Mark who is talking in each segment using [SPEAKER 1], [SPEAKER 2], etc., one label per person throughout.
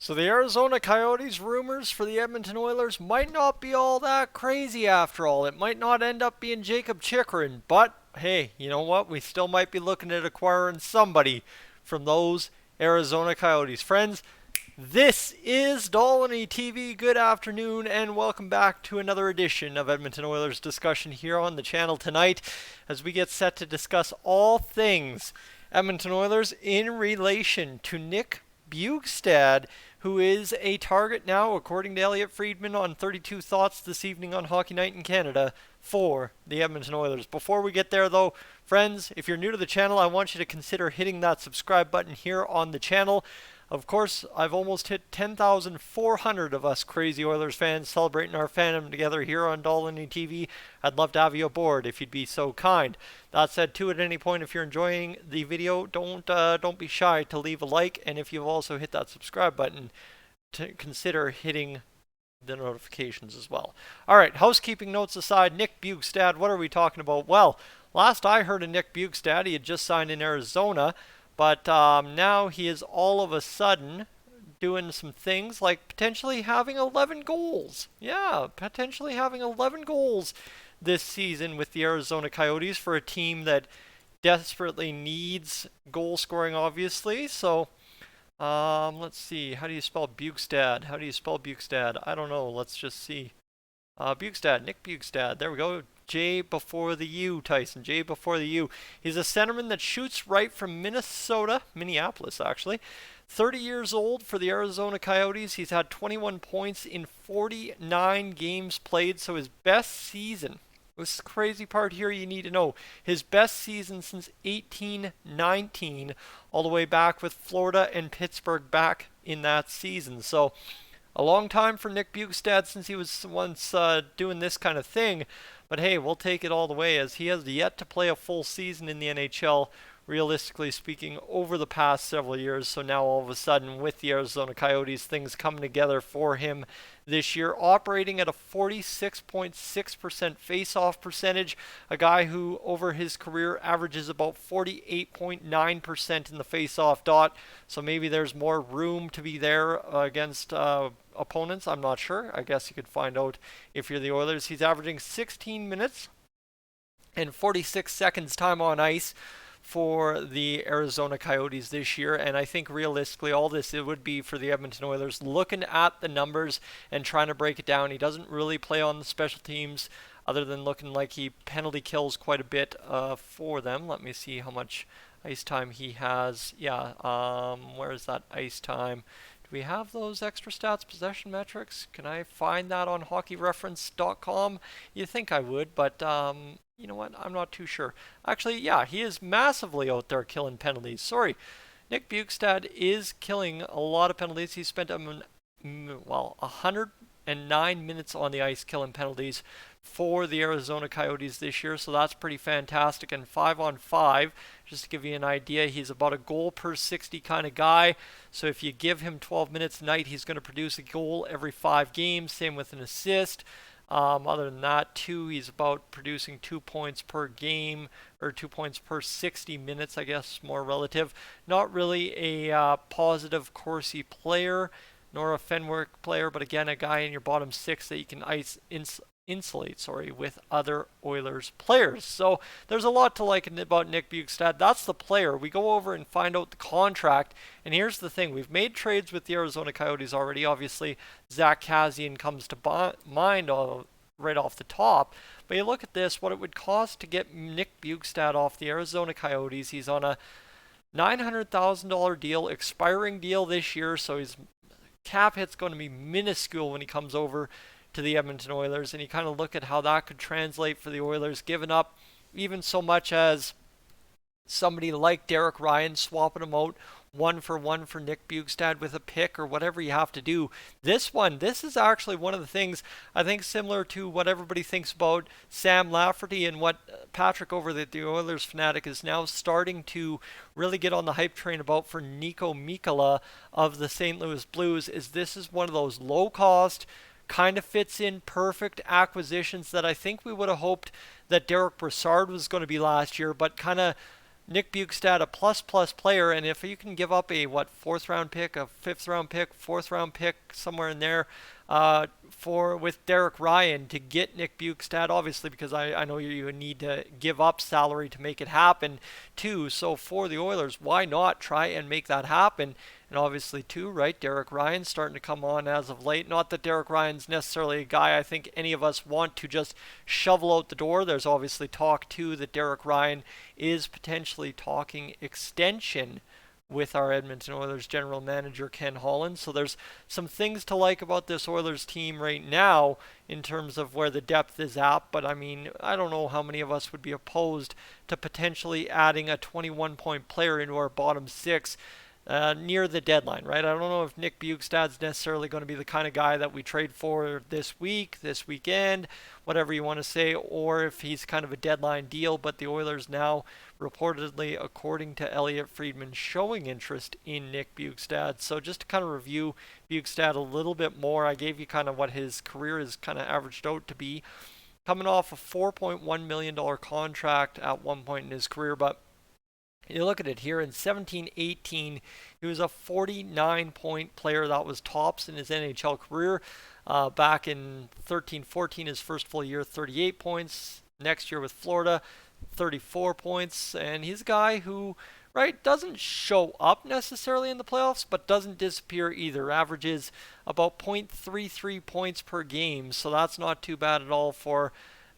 [SPEAKER 1] So the Arizona Coyotes rumors for the Edmonton Oilers might not be all that crazy after all. It might not end up being Jacob Chikrin, but hey, you know what? We still might be looking at acquiring somebody from those Arizona Coyotes. Friends, this is Dolynny TV. Good afternoon and welcome back to another edition of Edmonton Oilers discussion here on the channel tonight as we get set to discuss all things Edmonton Oilers in relation to Nick Bjugstad, who is a target now, according to Elliotte Friedman on 32 Thoughts this evening on Hockey Night in Canada, for the Edmonton Oilers. Before we get there, though, friends, if you're new to the channel, I want you to consider hitting that subscribe button here on the channel. Of course, I've almost hit 10,400 of us crazy Oilers fans celebrating our fandom together here on Dolynny TV. I'd love to have you aboard if you'd be so kind. That said, too, at any point, if you're enjoying the video, don't be shy to leave a like, and if you've also hit that subscribe button, to consider hitting the notifications as well. All right, housekeeping notes aside, Nick Bjugstad, what are we talking about? Well, last I heard of Nick Bjugstad, he had just signed in Arizona. But now he is all of a sudden doing some things like potentially having 11 goals. Yeah, potentially having 11 goals this season with the Arizona Coyotes for a team that desperately needs goal scoring, obviously. So let's see. How do you spell Bjugstad? How do you spell Bjugstad? I don't know. Let's just see. Bjugstad, Nick Bjugstad. There we go. J before the U, Tyson. J before the U. He's a centerman that shoots right from Minneapolis, actually. 30 years old for the Arizona Coyotes. He's had 21 points in 49 games played. So his best season, this is the crazy part here you need to know, his best season since 18-19, all the way back with Florida and Pittsburgh back in that season. So a long time for Nick Bjugstad since he was once doing this kind of thing. But hey, we'll take it all the way as he has yet to play a full season in the NHL, realistically speaking, over the past several years. So now all of a sudden with the Arizona Coyotes, things coming together for him this year, operating at a 46.6% face-off percentage, a guy who over his career averages about 48.9% in the face-off dot. So maybe there's more room to be there against opponents. I'm not sure. I guess you could find out if you're the Oilers. He's averaging 16 minutes and 46 seconds time on ice for the Arizona Coyotes this year, and I think realistically all this it would be for the Edmonton Oilers looking at the numbers and trying to break it down. He doesn't really play on the special teams other than looking like he penalty kills quite a bit for them. Let me see how much ice time he has. Yeah, where is that ice time? Do we have those extra stats, possession metrics? Can I find that on hockeyreference.com? You think I would, but you know what? I'm not too sure. Actually, yeah, he is massively out there killing penalties. Sorry. Nick Bjugstad is killing a lot of penalties. He spent 109 minutes on the ice killing penalties for the Arizona Coyotes this year, so that's pretty fantastic. And 5-on-5, just to give you an idea, he's about a goal per 60 kind of guy. So if you give him 12 minutes a night, he's going to produce a goal every 5 games. Same with an assist. Other than that, too, he's about producing 2 points per game, or 2 points per 60 minutes, I guess, more relative. Not really a positive Corsi player, nor a Fenwick player, but again, a guy in your bottom 6 that you can insulate with other Oilers players. So there's a lot to like about Nick Bjugstad. That's the player. We go over and find out the contract, and here's the thing. We've made trades with the Arizona Coyotes already. Obviously, Zach Kassian comes to mind right off the top, but you look at this, what it would cost to get Nick Bjugstad off the Arizona Coyotes. He's on a $900,000 deal, expiring deal this year, so his cap hit's going to be minuscule when he comes over to the Edmonton Oilers, and you kind of look at how that could translate for the Oilers, giving up even so much as somebody like Derek Ryan, swapping him out 1-for-1 for Nick Bjugstad with a pick or whatever you have to do. This is actually one of the things I think similar to what everybody thinks about Sam Lafferty and what Patrick over at the Oilers Fanatic is now starting to really get on the hype train about for Nico Mikkola of the St. Louis Blues. This is one of those low cost, kind of fits in perfect acquisitions that I think we would have hoped that Derek Brassard was going to be last year, but kind of Nick Bjugstad a plus plus player, and if you can give up a fourth round pick, a fifth round pick, fourth round pick, somewhere in there, for with Derek Ryan to get Nick Bjugstad, obviously because I know you need to give up salary to make it happen too. So for the Oilers, why not try and make that happen? And obviously too, right, Derek Ryan's starting to come on as of late. Not that Derek Ryan's necessarily a guy I think any of us want to just shovel out the door. There's obviously talk too that Derek Ryan is potentially talking extension with our Edmonton Oilers general manager Ken Holland. So there's some things to like about this Oilers team right now in terms of where the depth is at. But I mean, I don't know how many of us would be opposed to potentially adding a 21-point player into our bottom six near the deadline, right? I don't know if Nick Bjugstad's necessarily going to be the kind of guy that we trade for this week, this weekend, whatever you want to say, or if he's kind of a deadline deal. But the Oilers now, reportedly, according to Elliotte Friedman, showing interest in Nick Bjugstad. So just to kind of review Bjugstad a little bit more, I gave you kind of what his career is kind of averaged out to be. Coming off a $4.1 million contract at one point in his career, but you look at it here in 17-18, he was a 49-point player. That was tops in his NHL career. Back in 13-14, his first full year, 38 points. Next year with Florida, 34 points. And he's a guy who, right, doesn't show up necessarily in the playoffs, but doesn't disappear either. Averages about .33 points per game, so that's not too bad at all for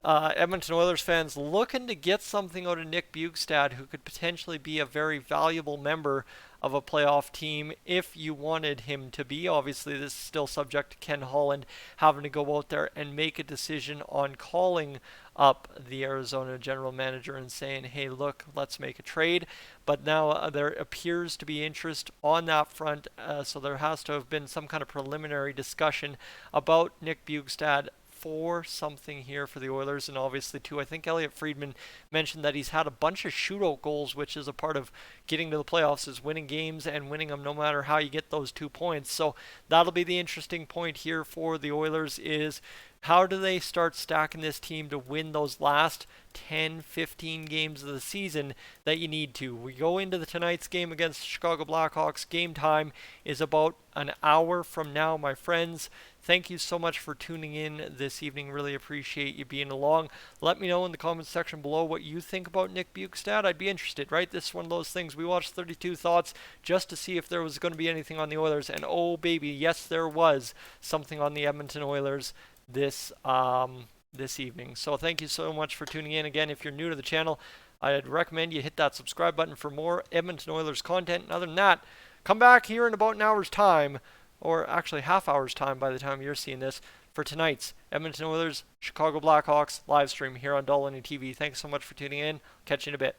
[SPEAKER 1] Edmonton Oilers fans looking to get something out of Nick Bjugstad, who could potentially be a very valuable member of a playoff team if you wanted him to be. Obviously, this is still subject to Ken Holland having to go out there and make a decision on calling up the Arizona general manager and saying, hey, look, let's make a trade. But now there appears to be interest on that front, so there has to have been some kind of preliminary discussion about Nick Bjugstad for something here for the Oilers. And obviously too, I think Elliotte Friedman mentioned that he's had a bunch of shootout goals, which is a part of getting to the playoffs, is winning games and winning them no matter how you get those 2 points. So that'll be the interesting point here for the Oilers, is how do they start stacking this team to win those last 10, 15 games of the season that you need to. We go into tonight's game against the Chicago Blackhawks. Game time is about an hour from now, my friends. Thank you so much for tuning in this evening. Really appreciate you being along. Let me know in the comments section below what you think about Nick Bjugstad. I'd be interested, right? This is one of those things. We watched 32 Thoughts just to see if there was going to be anything on the Oilers. And oh, baby, yes, there was something on the Edmonton Oilers this evening. So thank you so much for tuning in. Again, if you're new to the channel, I'd recommend you hit that subscribe button for more Edmonton Oilers content. And other than that, come back here in about an hour's time, or actually half hour's time by the time you're seeing this, for tonight's Edmonton Oilers Chicago Blackhawks live stream here on Dolynny TV. Thanks so much for tuning in. Catch you in a bit.